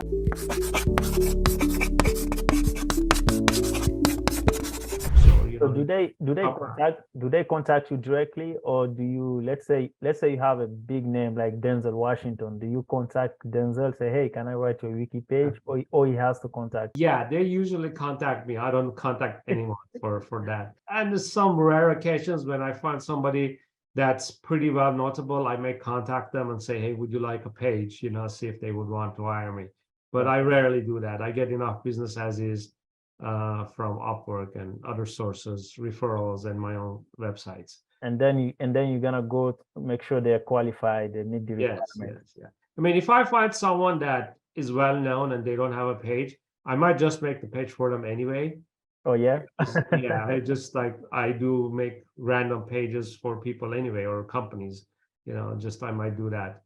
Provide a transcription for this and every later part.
So know, do they contact you directly, or do you, let's say you have a big name like Denzel Washington, do you contact Denzel, say, hey, can I write your wiki page, or he has to contact yeah, they usually contact me. I don't contact anyone for that. And there's some rare occasions when I find somebody that's pretty well notable, I may contact them and say, hey, would you like a page? See if they would want to hire me. But Yeah. I rarely do that. I get enough business as is from Upwork and other sources, referrals, and my own websites. And then you're gonna go make sure they're qualified, they meet the Yes, requirements. yes, yeah. I mean, if I find someone that is well known and they don't have a page, I might just make the page for them anyway. Oh yeah. Yeah, I do make random pages for people anyway, or companies. I might do that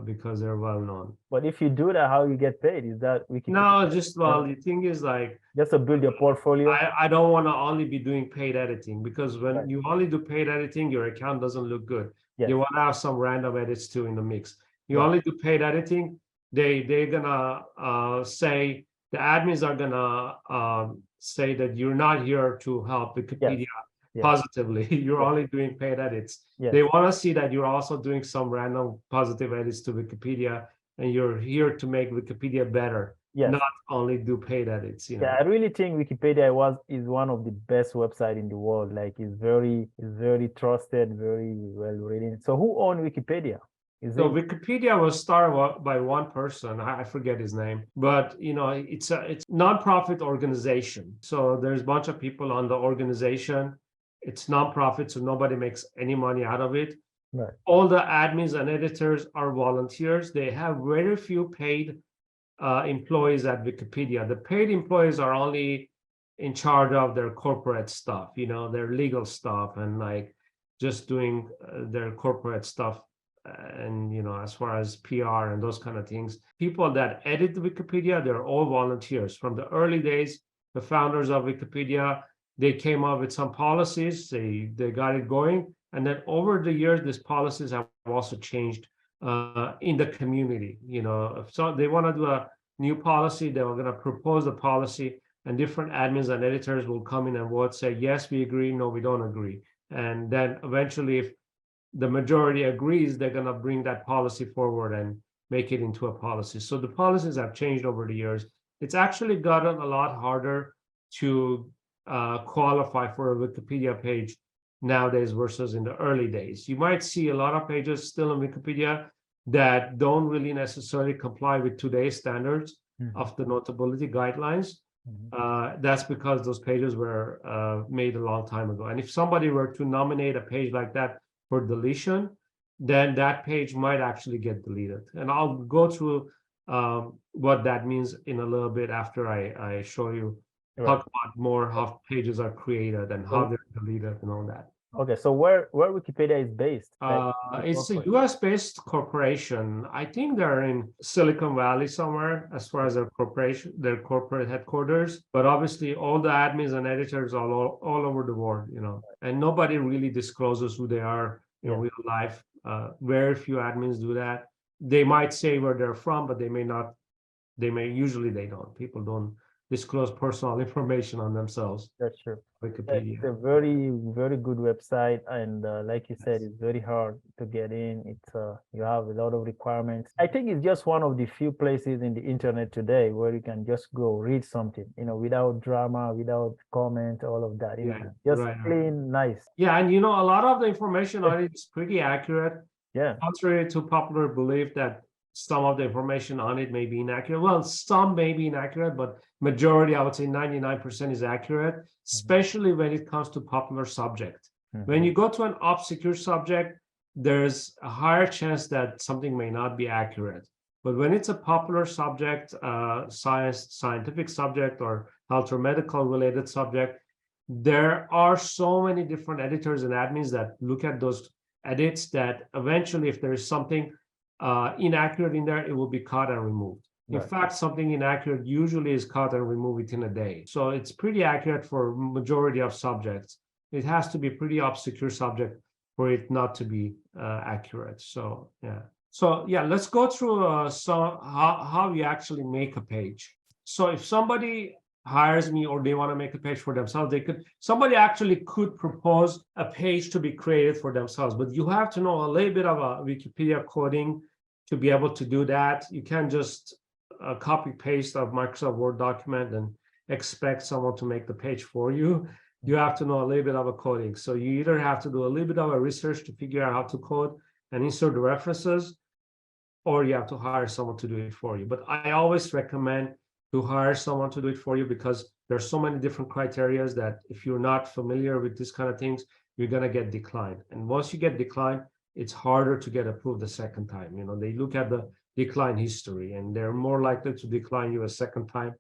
because they're well known. But if you do that, how you get paid? Is that No, Wikipedia? the thing is, Just to build your portfolio? I don't want to only be doing paid editing, because when Right. you only do paid editing, your account doesn't look good. Yes. You want to have some random edits too in the mix. You Right. only do paid editing, they're gonna say, the admins are gonna say that you're not here to help Yes. Wikipedia Yes. positively. You're Yes. only doing paid edits. Yes. They want to see that you're also doing some random positive edits to Wikipedia, and you're here to make Wikipedia better, Yes. not only do paid edits. Yeah, I really think Wikipedia is one of the best website in the world. Like it's very trusted, very well written. So who owns Wikipedia? Is So it Wikipedia was started by one person. I forget his name, but it's a nonprofit organization. So there's a bunch of people on the organization. It's nonprofit, so nobody makes any money out of it. right? All the admins and editors are volunteers. They have very few paid employees at Wikipedia. The paid employees are only in charge of their corporate stuff, their legal stuff, and like just doing their corporate stuff. And as far as PR and those kind of things, people that edit the Wikipedia, they're all volunteers. From the early days, the founders of Wikipedia, they came up with some policies, they got it going, and then over the years, these policies have also changed in the community. If they want to do a new policy, they were going to propose the policy, and different admins and editors will come in and vote, say, yes, we agree, no, we don't agree. And then eventually, if the majority agrees, they're going to bring that policy forward and make it into a policy. So the policies have changed over the years. It's actually gotten a lot harder to qualify for a Wikipedia page nowadays versus in the early days. You might see a lot of pages still on Wikipedia that don't really necessarily comply with today's standards of the notability guidelines. That's because those pages were made a long time ago. And if somebody were to nominate a page like that for deletion, then that page might actually get deleted. And I'll go through what that means in a little bit after I show you, talk about more how pages are created and how they're deleted and all that. Okay, so where Wikipedia is based? It's a US-based corporation. I think they're in Silicon Valley somewhere as far as their corporate headquarters. But obviously, all the admins and editors are all over the world, and nobody really discloses who they are in real life. Very few admins do that. They might say where they're from, but they may not. Usually they don't. People don't disclose personal information on themselves. That's true. Wikipedia. It's a very, very good website, and like you said, it's very hard to get in. It's you have a lot of requirements. I think it's just one of the few places in the internet today where you can just go read something, without drama, without comment, all of that. Just plain nice. Yeah, and a lot of the information on it is pretty accurate. Yeah. Contrary to popular belief that some of the information on it may be inaccurate. Well, some may be inaccurate, but majority, I would say 99% is accurate, especially when it comes to popular subject. When you go to an obscure subject, there's a higher chance that something may not be accurate. But when it's a popular subject, scientific subject, or health or medical related subject, there are so many different editors and admins that look at those edits that eventually, if there is something inaccurate in there, it will be caught and removed. In fact, something inaccurate usually is caught and removed within a day. So it's pretty accurate for majority of subjects. It has to be pretty obscure subject for it not to be accurate. So yeah. So yeah, let's go through how you actually make a page. So if somebody hires me or they want to make a page for themselves, somebody actually could propose a page to be created for themselves, but you have to know a little bit of a Wikipedia coding to be able to do that. You can't just copy paste a Microsoft Word document and expect someone to make the page for you. You have to know a little bit of a coding. So you either have to do a little bit of a research to figure out how to code and insert the references, or you have to hire someone to do it for you. But I always recommend to hire someone to do it for you, because there's so many different criteria that if you're not familiar with this kind of things, you're going to get declined. And once you get declined, it's harder to get approved the second time. You know, they look at the decline history, and they're more likely to decline you a second time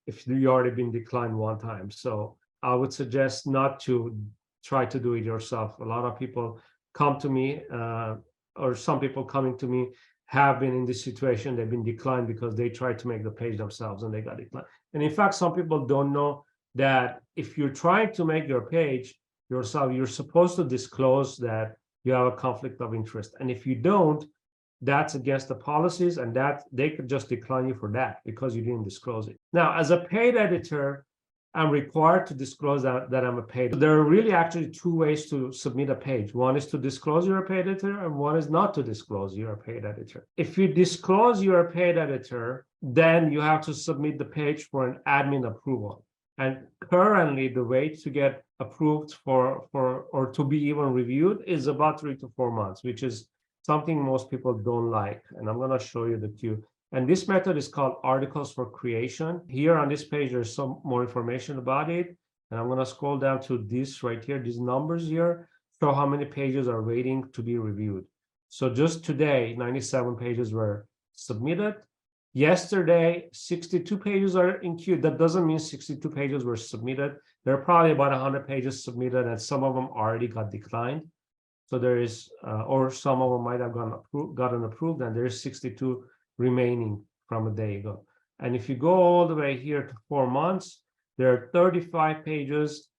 if you already been declined one time. So I would suggest not to try to do it yourself. A lot of people come to me, or some people coming to me have been in this situation. They've been declined because they tried to make the page themselves and they got declined. And in fact, some people don't know that if you're trying to make your page yourself, you're supposed to disclose that you have a conflict of interest. And if you don't, that's against the policies, and that they could just decline you for that because you didn't disclose it. Now, as a paid editor, I'm required to disclose that I'm a paid. There are really actually two ways to submit a page. One is to disclose you're a paid editor, and one is not to disclose you're a paid editor. If you disclose you're a paid editor, then you have to submit the page for an admin approval. And currently, the wait to get approved or to be even reviewed is about 3 to 4 months, which is something most people don't like. And I'm going to show you the queue. And this method is called articles for creation. Here on this page, there's some more information about it. And I'm going to scroll down to this right here. These numbers here show how many pages are waiting to be reviewed. So just today, 97 pages were submitted. Yesterday, 62 pages are in queue. That doesn't mean 62 pages were submitted. There are probably about 100 pages submitted, and some of them already got declined. So there is, or some of them might have gotten approved, and there's 62 remaining from a day ago. And if you go all the way here to 4 months, there are 35 pages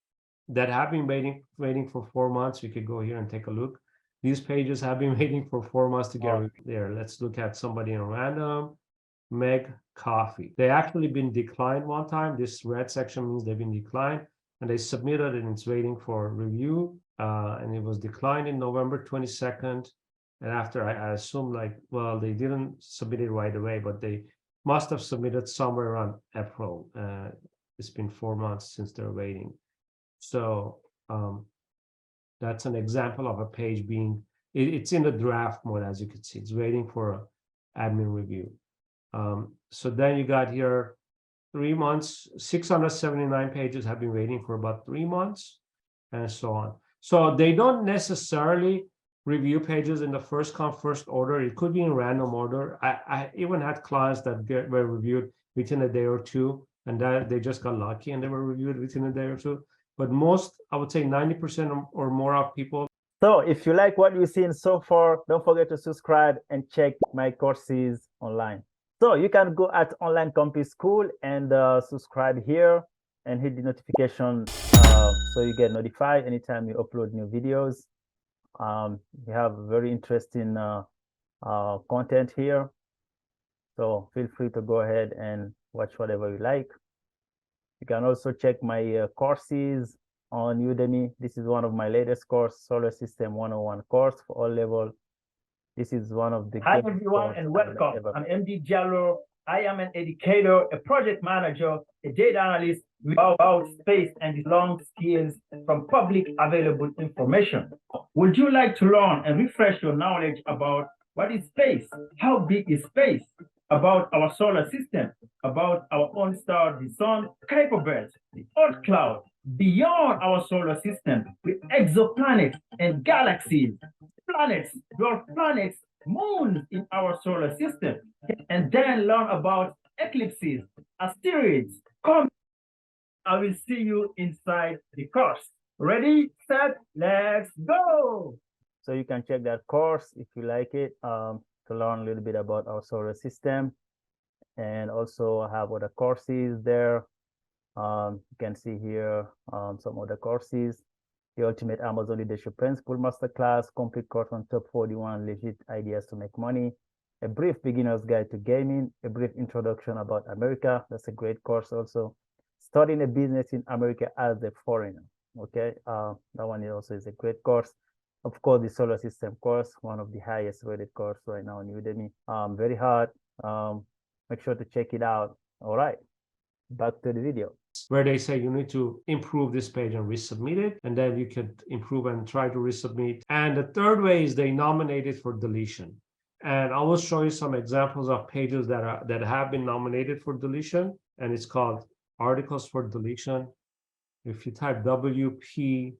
that have been waiting for 4 months. We could go here and take a look. These pages have been waiting for 4 months to get there. Let's look at somebody in random. Meg Coffee. They actually been declined one time. This red section means they've been declined, and they submitted and it's waiting for review. And it was declined in November 22nd. And after, I assume, like, well, they didn't submit it right away, but they must have submitted somewhere around April. It's been 4 months since they're waiting. So that's an example of a page being, it's in the draft mode, as you can see. It's waiting for admin review. So then you got here 3 months, 679 pages have been waiting for about 3 months, and so on. So they don't necessarily review pages in the first come, first order. It could be in random order. I even had clients that were reviewed within a day or two, and that they just got lucky and they were reviewed within a day or two. But most, I would say 90% or more of people. So if you like what you've seen so far, don't forget to subscribe and check my courses online. So you can go at Online Campus School and subscribe here and hit the notification so you get notified anytime we upload new videos. We have very interesting content here. So feel free to go ahead and watch whatever you like. You can also check my courses on Udemy. This is one of my latest course, Solar System 101 course for all levels. This is one of the— Hi everyone and welcome. I'm MD Jallo. I am an educator, a project manager, a data analyst about space and the long skills from public available information. Would you like to learn and refresh your knowledge about what is space? How big is space? About our solar system, about our own star, the sun, Kuiper Belt, the Earth cloud, beyond our solar system, with exoplanets and galaxies, planets, dwarf planets, moons in our solar system, and then learn about eclipses, asteroids. Come, I will see you inside the course. Ready, set, let's go. So you can check that course if you like it, to learn a little bit about our solar system, and also have other courses there. You can see here some other courses: the Ultimate Amazon Leadership Principle Masterclass, complete course on top 41 legit ideas to make money, A Brief Beginner's Guide to Gaming, A Brief Introduction About America. That's a great course also. Starting a Business in America as a Foreigner. Okay, that one also is a great course. Of course, the Solar System course, one of the highest rated course right now on Udemy. Very hard. Make sure to check it out. All right, back to the video. Where they say you need to improve this page and resubmit it, and then you can improve and try to resubmit. And the third way is they nominate it for deletion. And I will show you some examples of pages that have been nominated for deletion, and it's called articles for deletion. If you type WP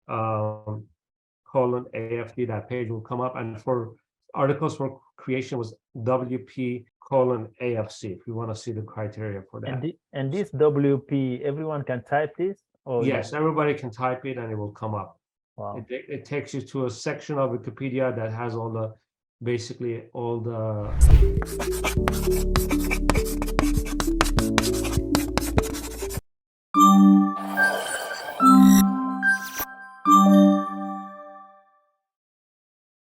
colon AFD, that page will come up. And for articles for creation was WP colon AFC, if you want to see the criteria for that. And this WP, everyone can type this? Or yes, everybody can type it and it will come up. Wow. It takes you to a section of Wikipedia that has all the, basically all the